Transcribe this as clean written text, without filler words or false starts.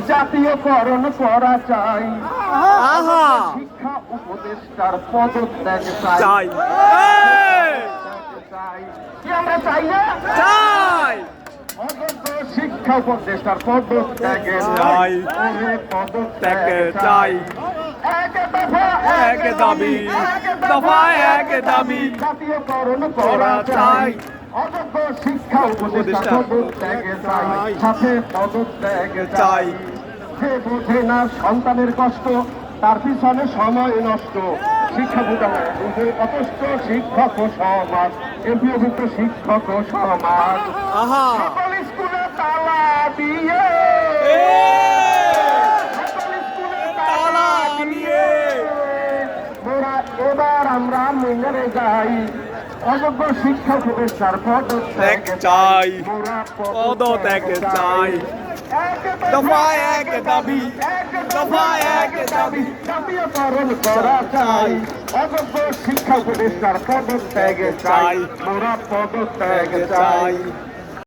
জাতীয়করণ করা চাই, শিক্ষা উপদেষ্টার পদত্যাগ চাই। কি আমরা চাই না? অযোগ্য শিক্ষা উপদেষ্টার পদত্যাগ চাই, পদত্যাগ চাই। এক দফা এক দাবি, দফা এক দাবি, জাতীয়করণ করা চাই। অযোগ্য শিক্ষা উপদেষ্টা পদত্যাগ চাই, সাথে পদত্যাগ চাই। সে বোঝে না সন্তানের কষ্ট, তার পিছনে সময় নষ্ট। শিক্ষা বোঝানো বুঝে অথচ শিক্ষক ও সমাজ, এমপিওভুক্ত শিক্ষক ও সমাজ সকল স্কুলে তালা দিয়ে, সকল স্কুলে তালা দিয়ে মোরা এবার আমরা মিলে যাই। অযোগ্য শিক্ষা উপদেষ্টার পদত্যাগ চাই, পদত্যাগ চাই। দফা এক দাবি, দফা এক দাবি, জাতীয়করণ করা চাই। অযোগ্য শিক্ষা উপদেষ্টার পদত্যাগ চাই, মোরা পদত্যাগ চাই।